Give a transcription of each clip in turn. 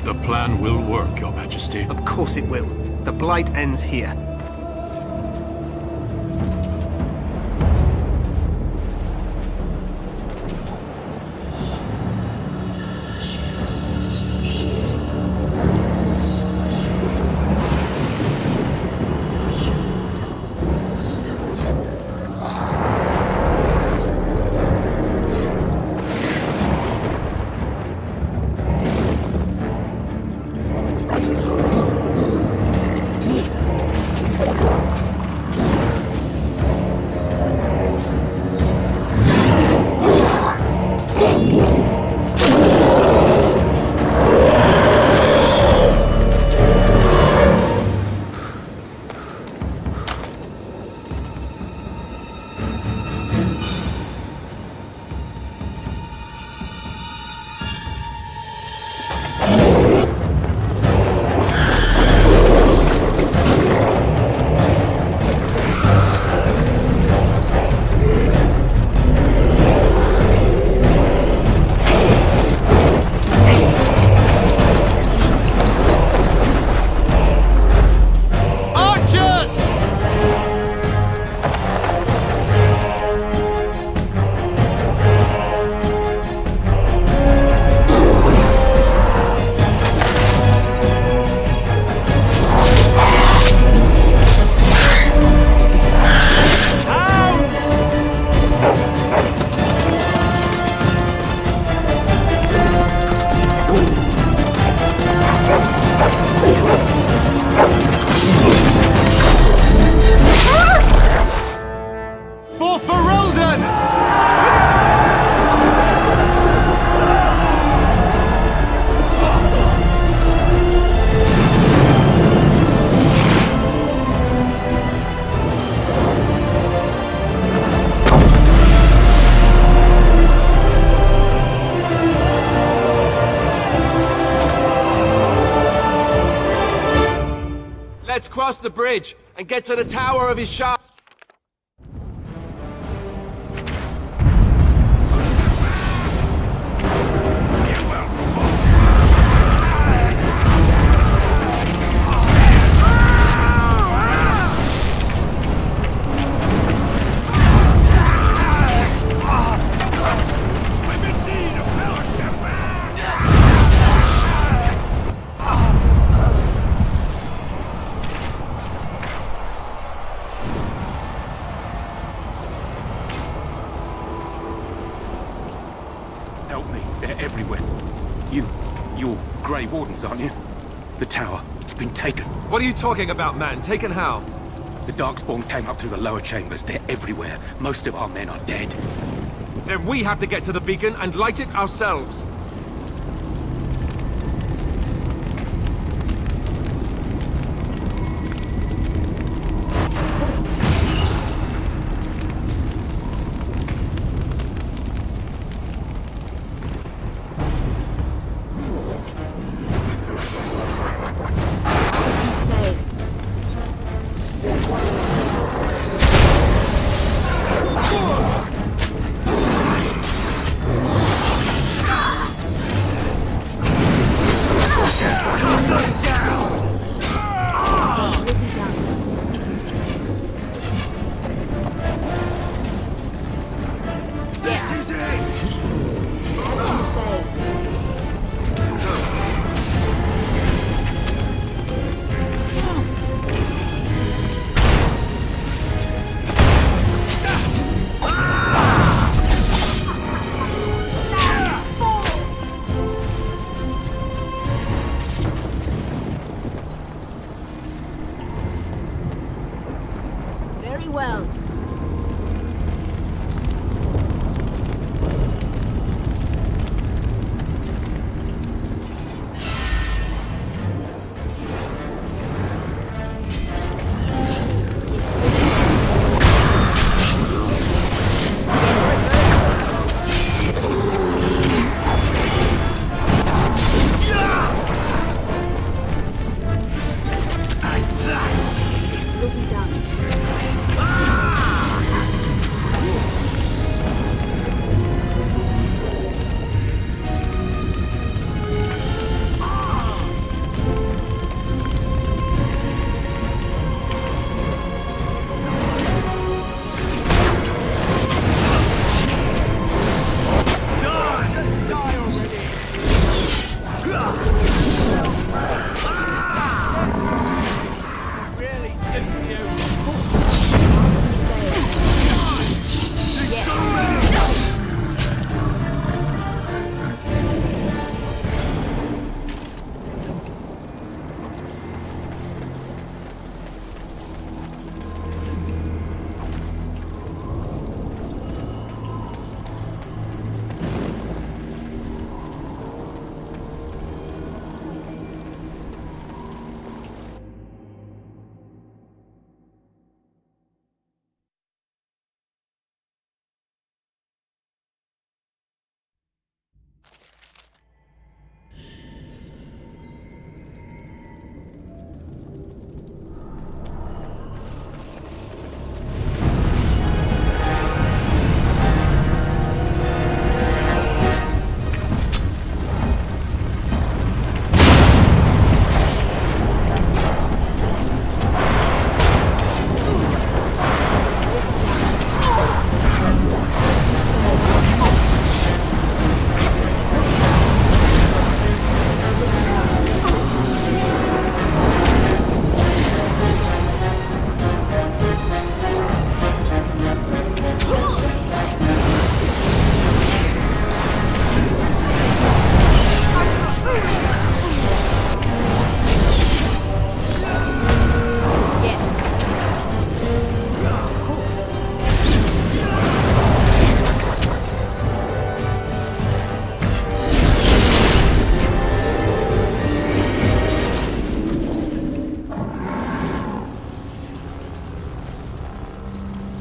The plan will work, Your Majesty. Of course it will. The Blight ends here. Let's cross the bridge and get to the tower of his shop. Help me, they're everywhere. You're Grey Wardens, aren't you? The tower, it's been taken. What are you talking about, man? Taken how? The Darkspawn came up through the lower chambers. They're everywhere. Most of our men are dead. Then we have to get to the beacon and light it ourselves. Really suits you.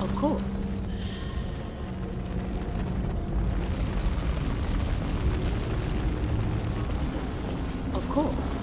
Of course. Of course.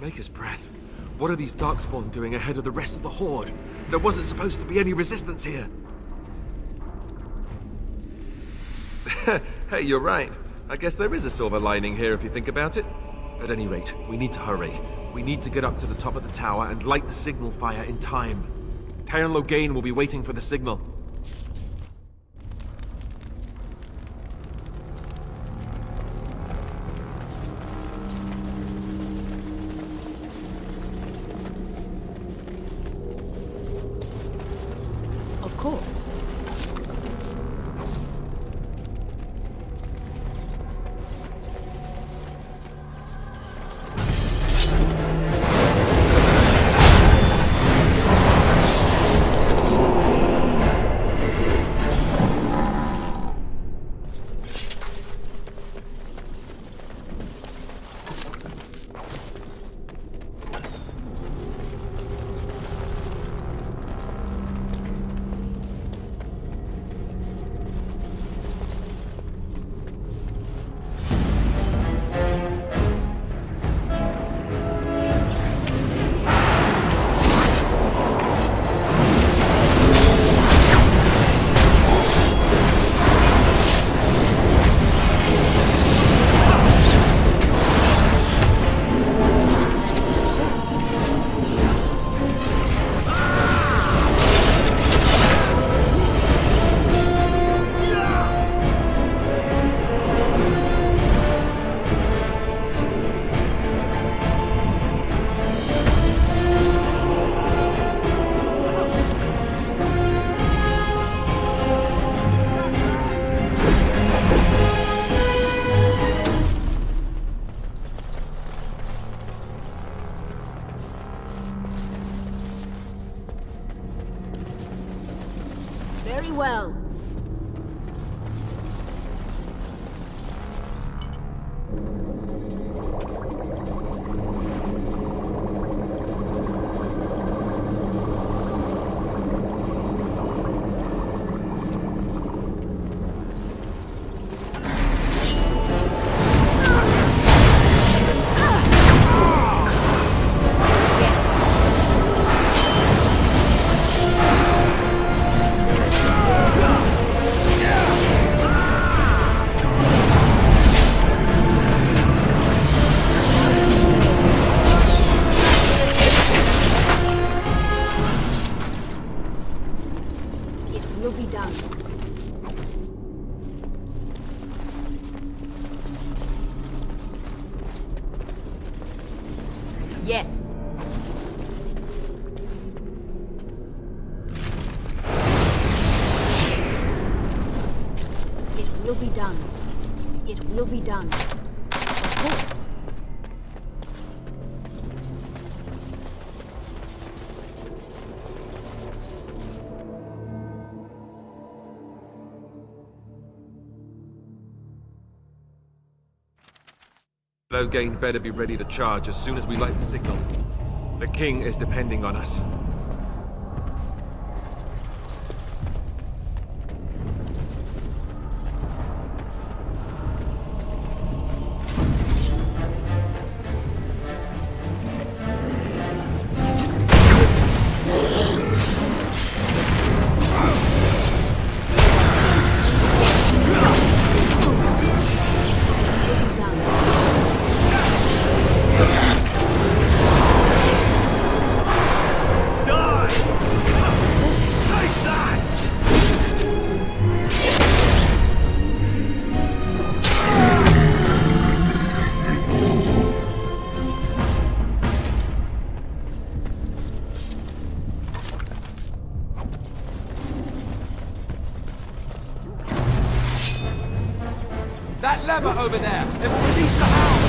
Maker's breath. What are these Darkspawn doing ahead of the rest of the Horde? There wasn't supposed to be any resistance here. Hey, you're right. I guess there is a silver lining here if you think about it. At any rate, we need to hurry. We need to get up to the top of the tower and light the signal fire in time. Taron Logain will be waiting for the signal. Of course. Very well. Will be done. Yes. It will be done. It will be done. Of course. Logain better be ready to charge as soon as we light the signal. The king is depending on us. That lever over there! It will release the house!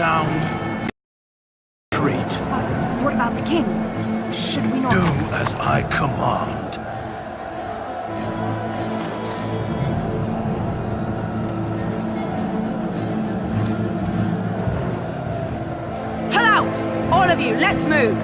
sound. Treat. What about the king? Should we not... Do as I command. Pull out! All of you, let's move!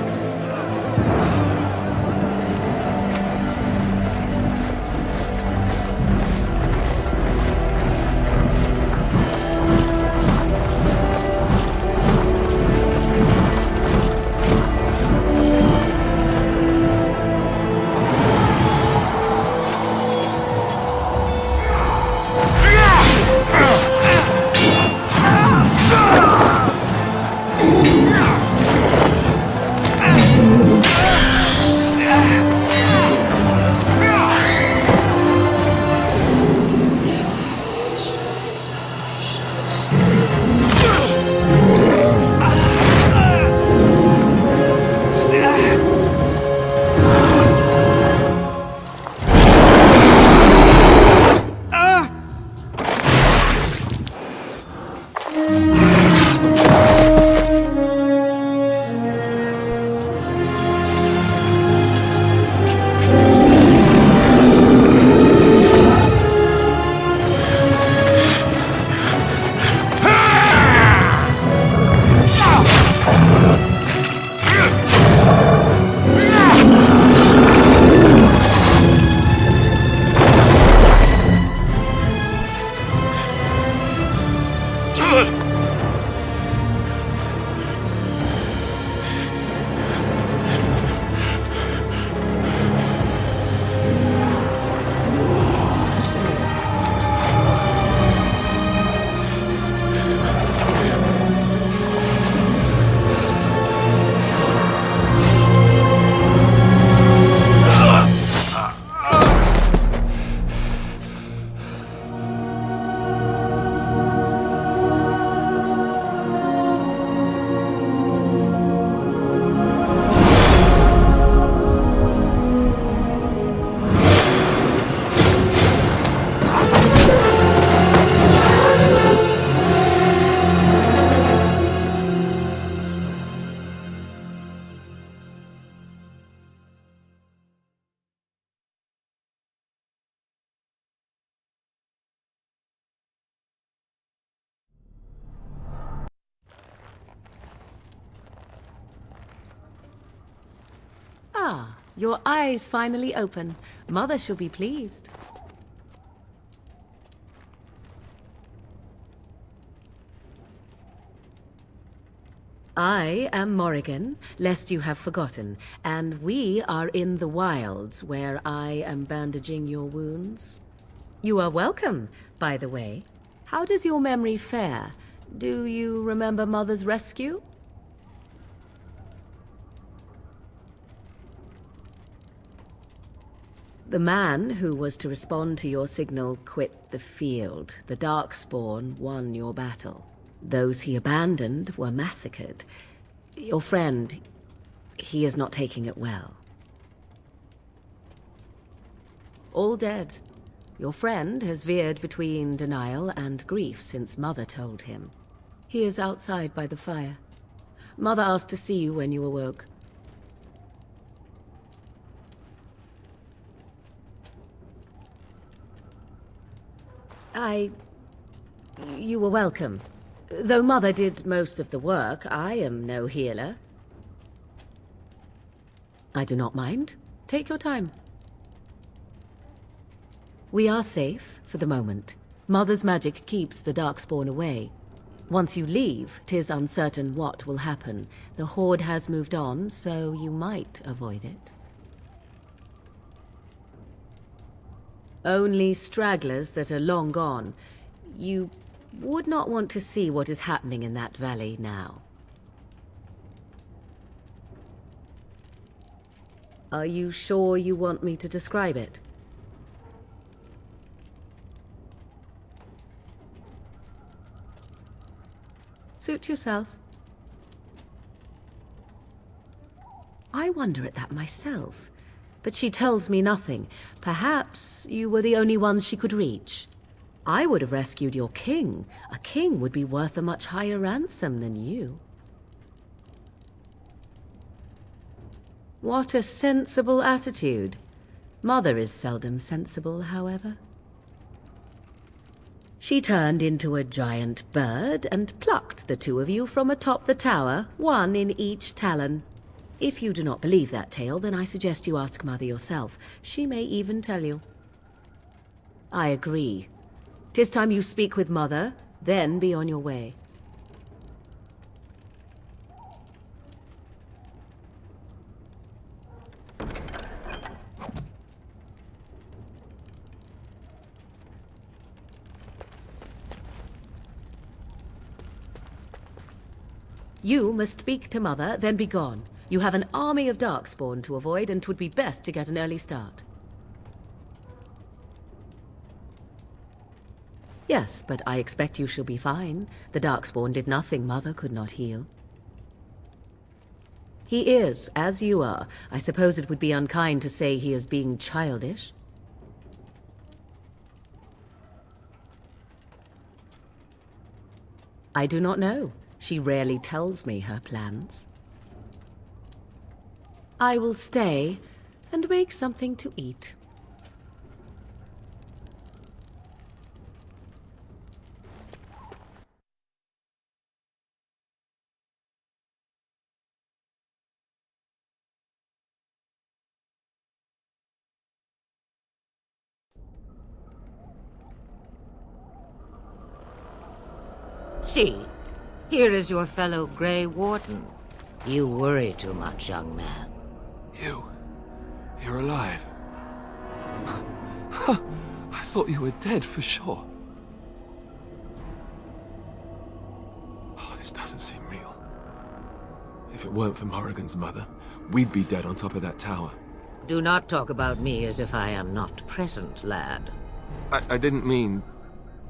Ah, your eyes finally open. Mother shall be pleased. I am Morrigan, lest you have forgotten, and we are in the wilds where I am bandaging your wounds. You are welcome, by the way. How does your memory fare? Do you remember Mother's rescue? The man who was to respond to your signal quit the field. The Darkspawn won your battle. Those he abandoned were massacred. Your friend, he is not taking it well. All dead. Your friend has veered between denial and grief since Mother told him. He is outside by the fire. Mother asked to see you when you awoke. You were welcome. Though Mother did most of the work, I am no healer. I do not mind. Take your time. We are safe for the moment. Mother's magic keeps the Darkspawn away. Once you leave, 'tis uncertain what will happen. The Horde has moved on, so you might avoid it. Only stragglers that are long gone. You would not want to see what is happening in that valley now. Are you sure you want me to describe it? Suit yourself. I wonder at that myself, but she tells me nothing. Perhaps you were the only ones she could reach. I would have rescued your king. A king would be worth a much higher ransom than you. What a sensible attitude. Mother is seldom sensible, however. She turned into a giant bird and plucked the two of you from atop the tower, one in each talon. If you do not believe that tale, then I suggest you ask Mother yourself. She may even tell you. I agree. 'Tis time you speak with Mother, then be on your way. You must speak to Mother, then be gone. You have an army of Darkspawn to avoid, and 'twould be best to get an early start. Yes, but I expect you shall be fine. The Darkspawn did nothing Mother could not heal. He is, as you are. I suppose it would be unkind to say he is being childish. I do not know. She rarely tells me her plans. I will stay and make something to eat. See, here is your fellow Grey Warden. You worry too much, young man. You're alive. I thought you were dead for sure. Oh, this doesn't seem real. If it weren't for Morrigan's mother, we'd be dead on top of that tower. Do not talk about me as if I am not present, lad. I didn't mean...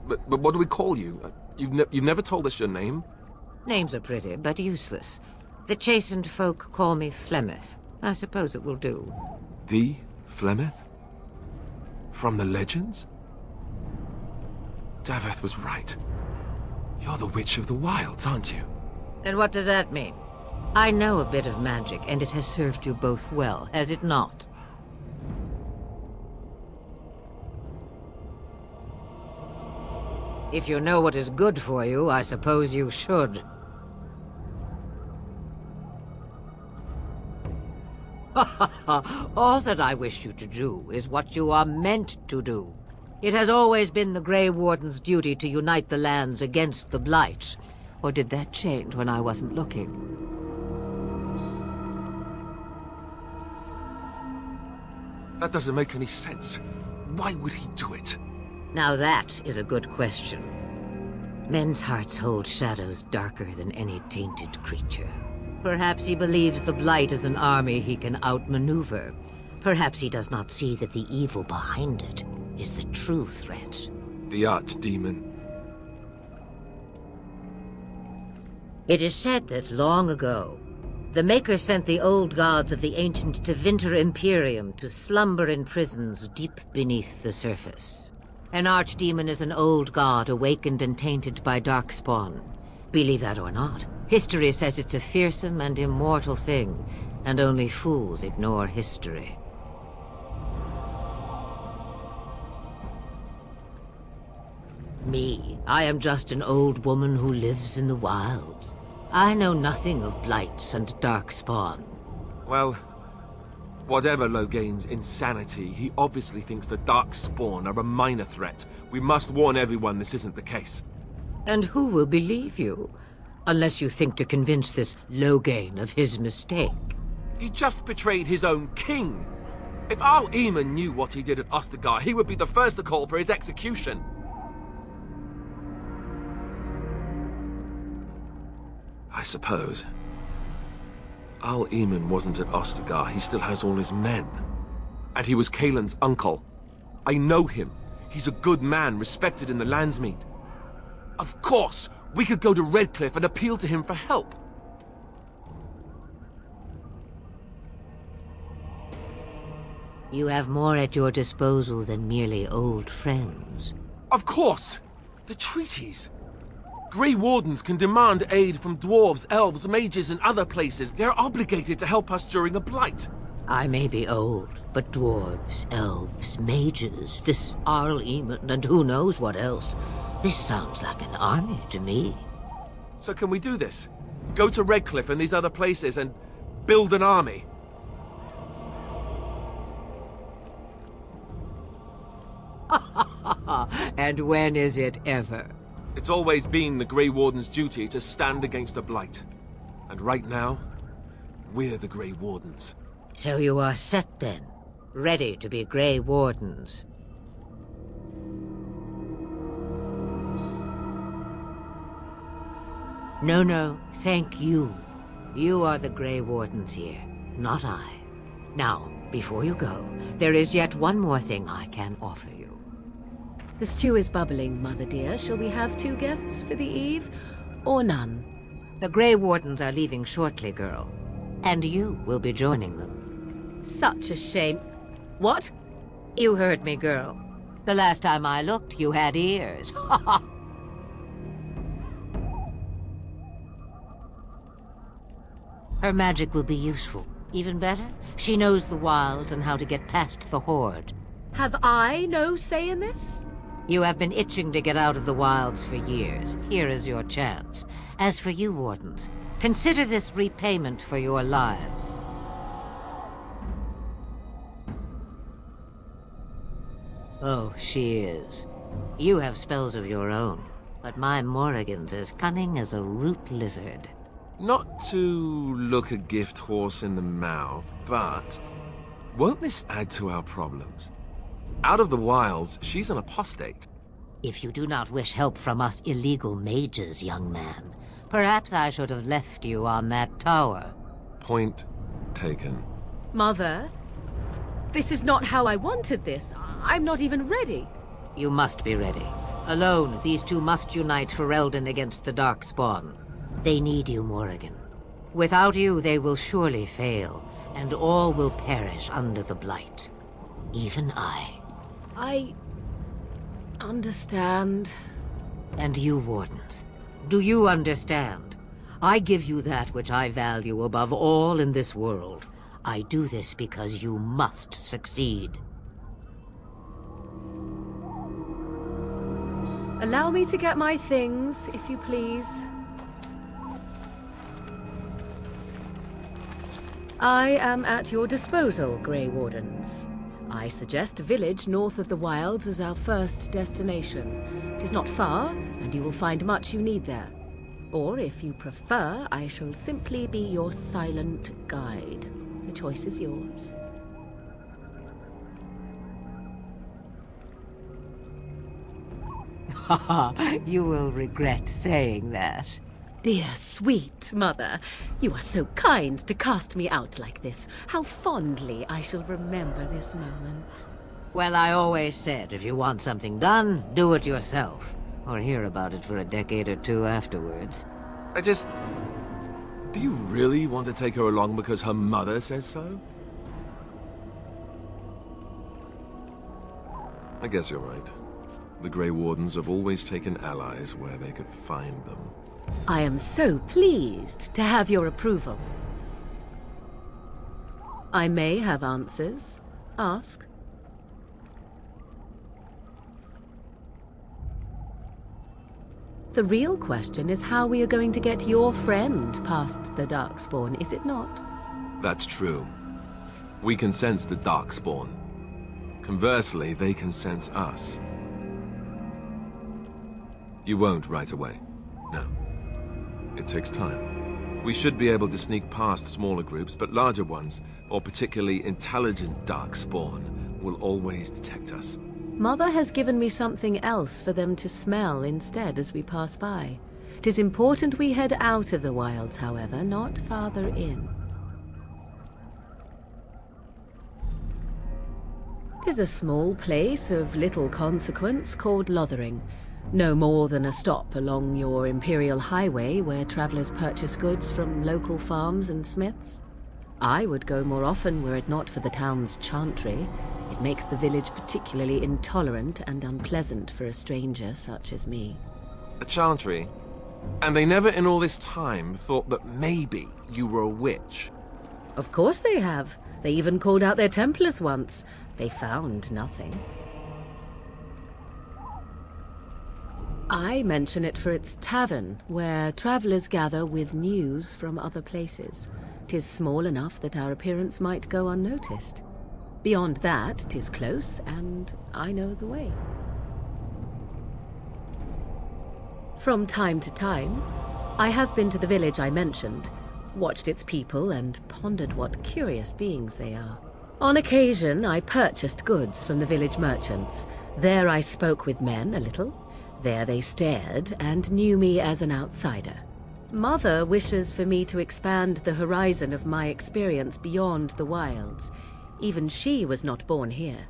But what do we call you? You've never told us your name? Names are pretty, but useless. The chastened folk call me Flemeth. I suppose it will do. The Flemeth? From the legends? Daveth was right. You're the Witch of the Wilds, aren't you? And what does that mean? I know a bit of magic, and it has served you both well, has it not? If you know what is good for you, I suppose you should. All that I wish you to do is what you are meant to do. It has always been the Grey Warden's duty to unite the lands against the Blight. Or did that change when I wasn't looking? That doesn't make any sense. Why would he do it? Now that is a good question. Men's hearts hold shadows darker than any tainted creature. Perhaps he believes the Blight is an army he can outmaneuver. Perhaps he does not see that the evil behind it is the true threat. The Archdemon. It is said that long ago, the Maker sent the old gods of the ancient Tevinter Imperium to slumber in prisons deep beneath the surface. An archdemon is an old god awakened and tainted by Darkspawn. Believe that or not, history says it's a fearsome and immortal thing, and only fools ignore history. Me, I am just an old woman who lives in the wilds. I know nothing of blights and Darkspawn. Well, whatever Loghain's insanity, he obviously thinks the Darkspawn are a minor threat. We must warn everyone this isn't the case. And who will believe you? Unless you think to convince this Loghain of his mistake. He just betrayed his own king. If Al Eamon knew what he did at Ostagar, he would be the first to call for his execution. I suppose. Al Eamon wasn't at Ostagar. He still has all his men. And he was Kaelin's uncle. I know him. He's a good man, respected in the Landsmeet. Of course, we could go to Redcliffe and appeal to him for help. You have more at your disposal than merely old friends. Of course! The treaties! Grey Wardens can demand aid from dwarves, elves, mages, and other places. They're obligated to help us during a blight. I may be old, but dwarves, elves, mages, this Arl Eamon, and who knows what else. This sounds like an army to me. So can we do this? Go to Redcliffe and these other places and build an army? And when is it ever? It's always been the Grey Warden's duty to stand against the blight. And right now, we're the Grey Wardens. So you are set then, ready to be Grey Wardens. No, thank you. You are the Grey Wardens here, not I. Now, before you go, there is yet one more thing I can offer you. The stew is bubbling, Mother dear. Shall we have 2 guests for the eve, or none? The Grey Wardens are leaving shortly, girl. And you will be joining them. Such a shame. What? You heard me, girl. The last time I looked, you had ears. Her magic will be useful. Even better, she knows the wilds and how to get past the Horde. Have I no say in this? You have been itching to get out of the wilds for years. Here is your chance. As for you, Wardens, consider this repayment for your lives. Oh, she is. You have spells of your own, but my Morrigan's as cunning as a root lizard. Not to look a gift horse in the mouth, but won't this add to our problems? Out of the wilds, she's an apostate. If you do not wish help from us illegal mages, young man, perhaps I should have left you on that tower. Point taken. Mother, this is not how I wanted this. I'm not even ready. You must be ready. Alone, these two must unite for Eldon against the Darkspawn. They need you, Morrigan. Without you, they will surely fail, and all will perish under the Blight. Even I. I understand. And you, Wardens, do you understand? I give you that which I value above all in this world. I do this because you must succeed. Allow me to get my things, if you please. I am at your disposal, Grey Wardens. I suggest a village north of the wilds as our first destination. It is not far, and you will find much you need there. Or, if you prefer, I shall simply be your silent guide. The choice is yours. You will regret saying that. Dear, sweet mother, you are so kind to cast me out like this. How fondly I shall remember this moment. Well, I always said, if you want something done, do it yourself. Or hear about it for a decade or two afterwards. Do you really want to take her along because her mother says so? I guess you're right. The Grey Wardens have always taken allies where they could find them. I am so pleased to have your approval. I may have answers. Ask. The real question is how we are going to get your friend past the Darkspawn, is it not? That's true. We can sense the Darkspawn. Conversely, they can sense us. You won't right away. No. It takes time. We should be able to sneak past smaller groups, but larger ones, or particularly intelligent Darkspawn, will always detect us. Mother has given me something else for them to smell instead as we pass by. 'Tis important we head out of the wilds, however, not farther in. 'Tis a small place of little consequence called Lothering. No more than a stop along your Imperial Highway where travelers purchase goods from local farms and smiths. I would go more often were it not for the town's chantry. It makes the village particularly intolerant and unpleasant for a stranger such as me. A chantry? And they never in all this time thought that maybe you were a witch? Of course they have. They even called out their Templars once. They found nothing. I mention it for its tavern, where travellers gather with news from other places. 'Tis small enough that our appearance might go unnoticed. Beyond that, 'tis close, and I know the way. From time to time, I have been to the village I mentioned, watched its people, and pondered what curious beings they are. On occasion, I purchased goods from the village merchants. There I spoke with men a little. There they stared and knew me as an outsider. Mother wishes for me to expand the horizon of my experience beyond the wilds. Even she was not born here.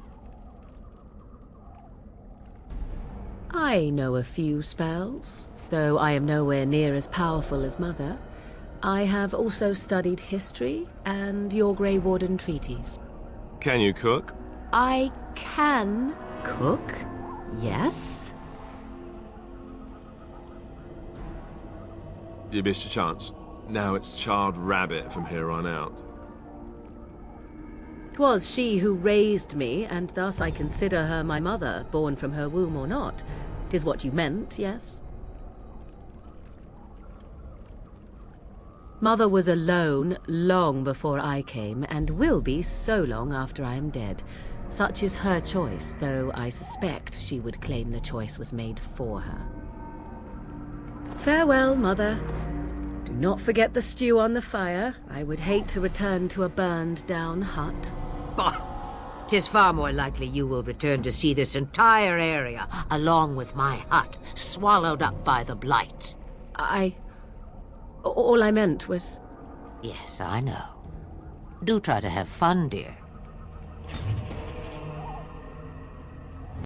I know a few spells, though I am nowhere near as powerful as Mother. I have also studied history and your Grey Warden treaties. Can you cook? I can cook, yes. You missed your chance. Now it's charred rabbit from here on out. 'Twas she who raised me, and thus I consider her my mother, born from her womb or not. 'Tis what you meant, yes? Mother was alone long before I came, and will be so long after I am dead. Such is her choice, though I suspect she would claim the choice was made for her. Farewell, Mother. Do not forget the stew on the fire. I would hate to return to a burned-down hut. Bah! 'Tis far more likely you will return to see this entire area, along with my hut, swallowed up by the blight. All I meant was... Yes, I know. Do try to have fun, dear.